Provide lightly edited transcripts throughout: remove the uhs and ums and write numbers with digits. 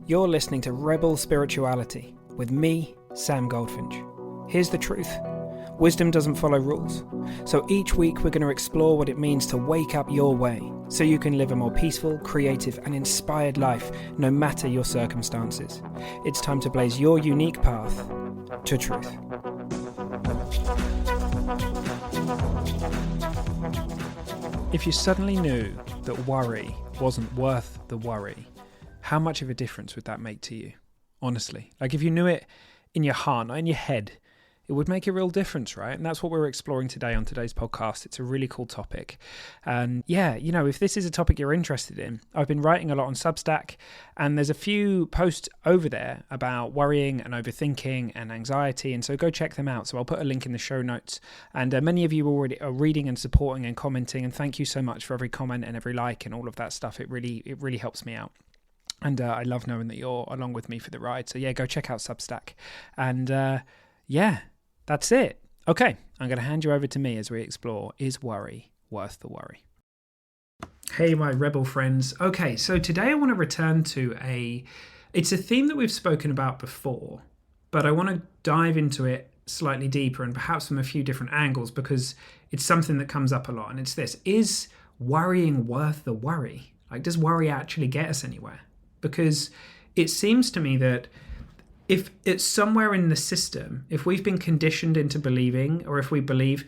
You're listening to Rebel Spirituality with me, Sam Goldfinch. Here's the truth. Wisdom doesn't follow rules. So each week we're going to explore what it means to wake up your way so you can live a more peaceful, creative and inspired life no matter your circumstances. It's time to blaze your unique path to truth. If you suddenly knew that worry wasn't worth the worry, how much of a difference would that make to you? Honestly, like if you knew it in your heart, not in your head, it would make a real difference, right? And that's what we're exploring today on today's podcast. It's a really cool topic. And yeah, if this is a topic you're interested in, I've been writing a lot on Substack, and there's a few posts over there about worrying and overthinking and anxiety. And so go check them out. So I'll put a link in the show notes. And many of you already are reading and supporting and commenting. And thank you so much for every comment and every like and all of that stuff. It really helps me out. And I love knowing that you're along with me for the ride. So yeah, go check out Substack. And yeah, that's it. Okay, I'm going to hand you over to me as we explore, is worry worth the worry? Hey, my rebel friends. Okay, so today I want to return to it's a theme that we've spoken about before, but I want to dive into it slightly deeper and perhaps from a few different angles because it's something that comes up a lot. And it's this, is worrying worth the worry? Like, does worry actually get us anywhere? Because it seems to me that if it's somewhere in the system, if we've been conditioned into believing, or if we believe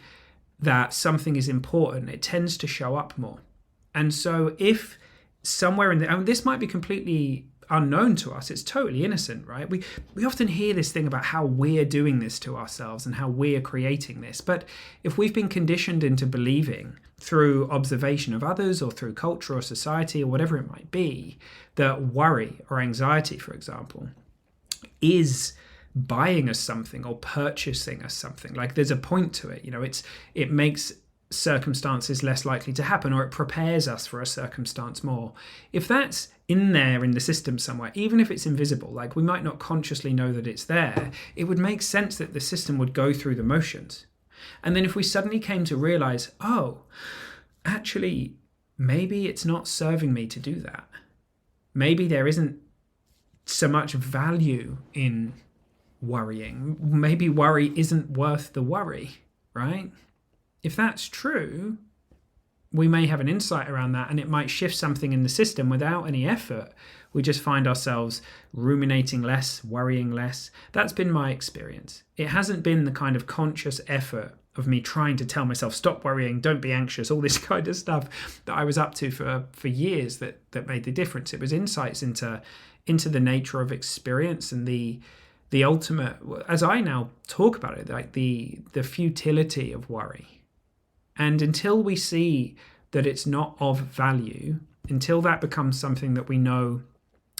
that something is important, it tends to show up more. And so if somewhere this might be completely unknown to us, it's totally innocent, right? We often hear this thing about how we're doing this to ourselves and how we're creating this. But if we've been conditioned into believing through observation of others or through culture or society or whatever it might be, that worry or anxiety, for example, is buying us something or purchasing us something, like there's a point to it, it makes circumstances less likely to happen, or it prepares us for a circumstance more. If that's in there in the system somewhere, even if it's invisible, like we might not consciously know that it's there, it would make sense that the system would go through the motions. And then if we suddenly came to realize, oh, actually, maybe it's not serving me to do that. Maybe there isn't so much value in worrying. Maybe worry isn't worth the worry, right? If that's true, we may have an insight around that, and it might shift something in the system without any effort. We just find ourselves ruminating less, worrying less. That's been my experience. It hasn't been the kind of conscious effort of me trying to tell myself, stop worrying, don't be anxious, all this kind of stuff that I was up to for years that made the difference. It was insights into the nature of experience and the ultimate, as I now talk about it, like the futility of worry. And until we see that it's not of value, until that becomes something that we know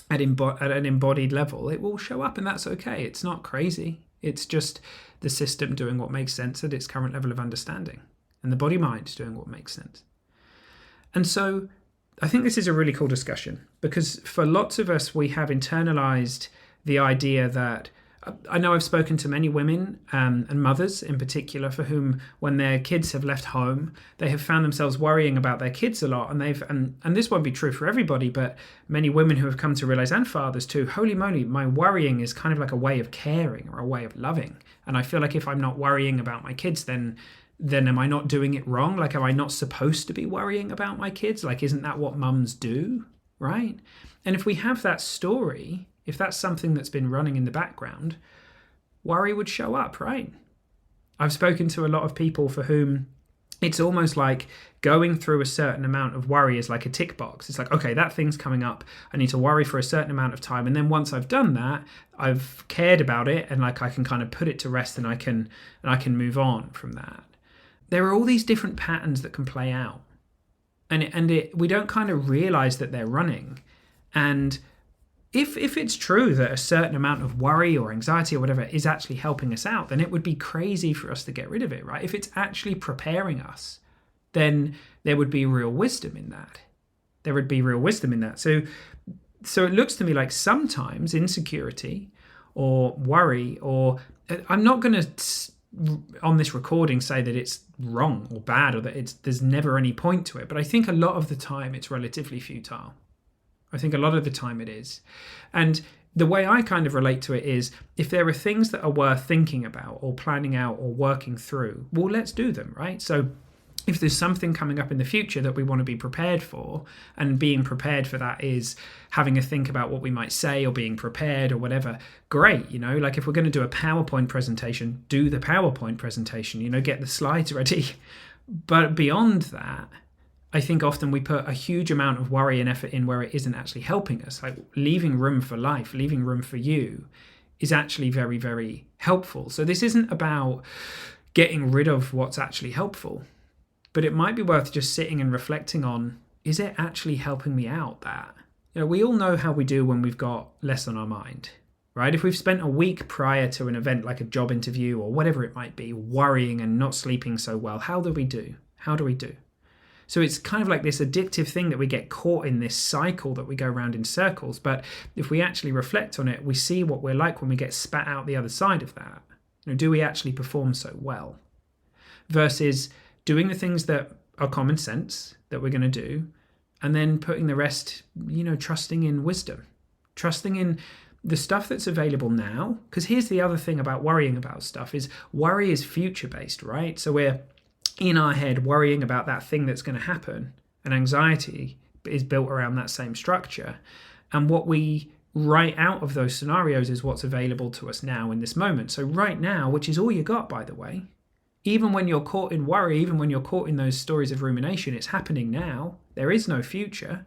at an embodied level, it will show up, and that's okay. It's not crazy. It's just the system doing what makes sense at its current level of understanding, and the body-mind doing what makes sense. And so I think this is a really cool discussion, because for lots of us, we have internalized the idea that, I know I've spoken to many women and mothers in particular for whom, when their kids have left home, they have found themselves worrying about their kids a lot. And this won't be true for everybody, but many women who have come to realize, and fathers too, holy moly, my worrying is kind of like a way of caring or a way of loving. And I feel like if I'm not worrying about my kids, then am I not doing it wrong? Like, am I not supposed to be worrying about my kids? Like, isn't that what mums do, right? And if we have that story, if that's something that's been running in the background, worry would show up, right? I've spoken to a lot of people for whom it's almost like going through a certain amount of worry is like a tick box. It's like, okay, that thing's coming up. I need to worry for a certain amount of time. And then once I've done that, I've cared about it, and like I can kind of put it to rest, and I can move on from that. There are all these different patterns that can play out. And we don't kind of realize that they're running. And if it's true that a certain amount of worry or anxiety or whatever is actually helping us out, then it would be crazy for us to get rid of it, right? If it's actually preparing us, then there would be real wisdom in that. So it looks to me like sometimes insecurity or worry, or I'm not going to on this recording say that it's wrong or bad, or that there's never any point to it, but I think a lot of the time it's relatively futile. I think a lot of the time it is. And the way I kind of relate to it is, if there are things that are worth thinking about or planning out or working through, well, let's do them, right? So if there's something coming up in the future that we want to be prepared for, and being prepared for that is having a think about what we might say or being prepared or whatever, great. Like if we're going to do a PowerPoint presentation, do the PowerPoint presentation, get the slides ready. But beyond that, I think often we put a huge amount of worry and effort in where it isn't actually helping us. Like leaving room for life, leaving room for you is actually very, very helpful. So this isn't about getting rid of what's actually helpful, but it might be worth just sitting and reflecting on, is it actually helping me out that? We all know how we do when we've got less on our mind, right? If we've spent a week prior to an event like a job interview or whatever it might be, worrying and not sleeping so well, how do we do? So it's kind of like this addictive thing that we get caught in, this cycle that we go around in circles. But if we actually reflect on it, we see what we're like when we get spat out the other side of that. Do we actually perform so well? Versus doing the things that are common sense that we're going to do, and then putting the rest, trusting in wisdom, trusting in the stuff that's available now. Because here's the other thing about worrying about stuff is worry is future based, right? So we're in our head worrying about that thing that's going to happen, and anxiety is built around that same structure. And what we write out of those scenarios is what's available to us now in this moment. So right now, which is all you got, by the way, even when you're caught in worry, even when you're caught in those stories of rumination, it's happening now. There is no future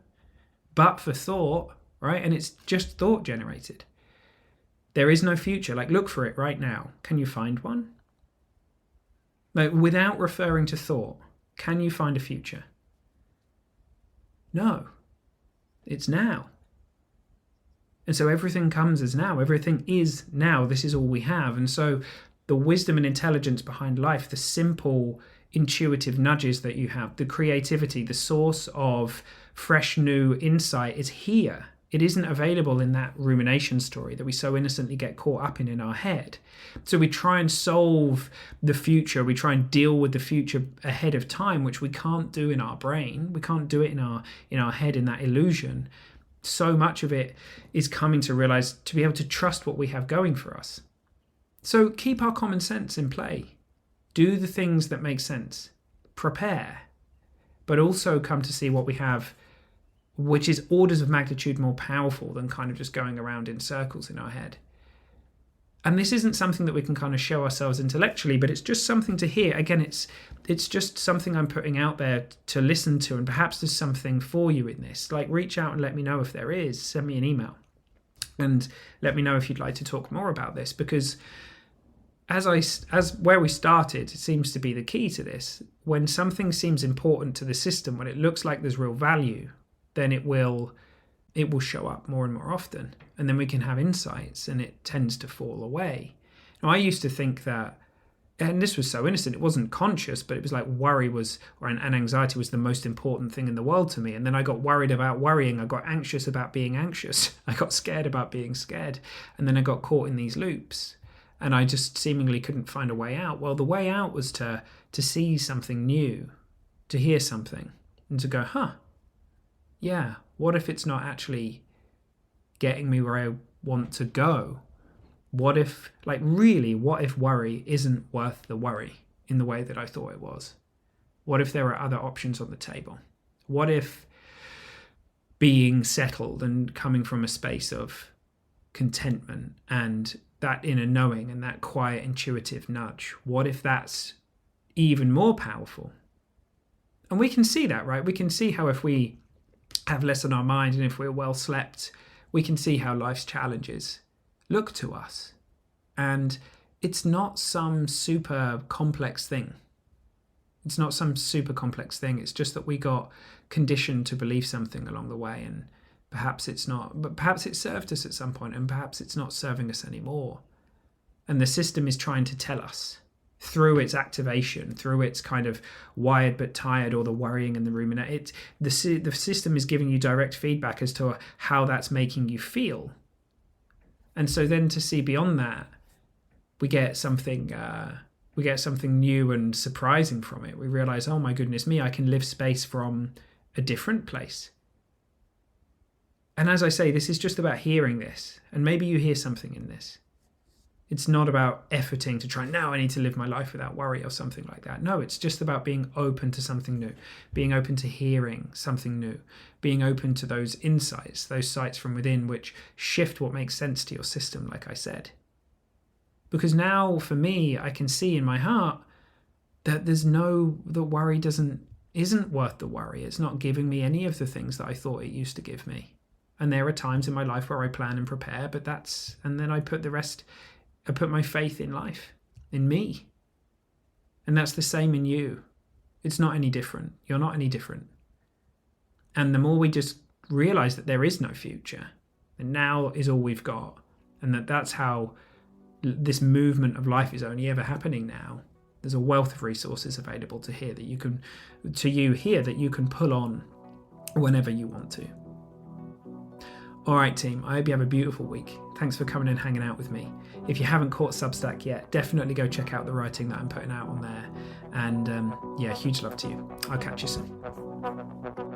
but for thought, right? And it's just thought generated. There is no future. Like, look for it right now. Can you find one? Like, without referring to thought, can you find a future? No. It's now. And so everything comes as now. Everything is now. This is all we have. And so the wisdom and intelligence behind life, the simple intuitive nudges that you have, the creativity, the source of fresh new insight is here. It isn't available in that rumination story that we so innocently get caught up in our head. So we try and solve the future. We try and deal with the future ahead of time, which we can't do in our brain. We can't do it in our head, in that illusion. So much of it is coming to realize, to be able to trust what we have going for us. So keep our common sense in play. Do the things that make sense. Prepare. But also come to see what we have, which is orders of magnitude more powerful than kind of just going around in circles in our head. And this isn't something that we can kind of show ourselves intellectually, but it's just something to hear. Again, it's just something I'm putting out there to listen to, and perhaps there's something for you in this. Like, reach out and let me know if there is. Send me an email and let me know if you'd like to talk more about this, because as where we started, it seems to be the key to this. When something seems important to the system, when it looks like there's real value, then it will show up more and more often, and then we can have insights, and it tends to fall away. Now, I used to think that, and this was so innocent, it wasn't conscious, but it was like worry was, and anxiety was the most important thing in the world to me. And then I got worried about worrying. I got anxious about being anxious. I got scared about being scared. And then I got caught in these loops, and I just seemingly couldn't find a way out. Well, the way out was to see something new, to hear something, and to go, yeah, what if it's not actually getting me where I want to go? What if worry isn't worth the worry in the way that I thought it was? What if there are other options on the table? What if being settled and coming from a space of contentment and that inner knowing and that quiet intuitive nudge, what if that's even more powerful? And we can see that, right? We can see how if we have less on our mind and if we're well slept, we can see how life's challenges look to us. And it's not some super complex thing. It's not some super complex thing. It's just that we got conditioned to believe something along the way, and perhaps it's not, but perhaps it served us at some point, and perhaps it's not serving us anymore. And the system is trying to tell us through its activation, through its kind of wired but tired, or the worrying and the ruminate. The system is giving you direct feedback as to how that's making you feel. And so then to see beyond that, we get something new and surprising from it. We realize, oh my goodness me, I can live space from a different place. And as I say, this is just about hearing this. And maybe you hear something in this. It's not about efforting to try, now I need to live my life without worry or something like that. No, it's just about being open to something new, being open to hearing something new, being open to those insights, those sights from within which shift what makes sense to your system, like I said. Because now, for me, I can see in my heart that the worry isn't worth the worry. It's not giving me any of the things that I thought it used to give me. And there are times in my life where I plan and prepare, and then I put my faith in life, in me. And that's the same in you. It's not any different. You're not any different. And the more we just realize that there is no future, and now is all we've got, and that's how this movement of life is only ever happening now. There's a wealth of resources available to you that you can pull on whenever you want to. All right, team, I hope you have a beautiful week. Thanks for coming and hanging out with me. If you haven't caught Substack yet, definitely go check out the writing that I'm putting out on there. And huge love to you. I'll catch you soon.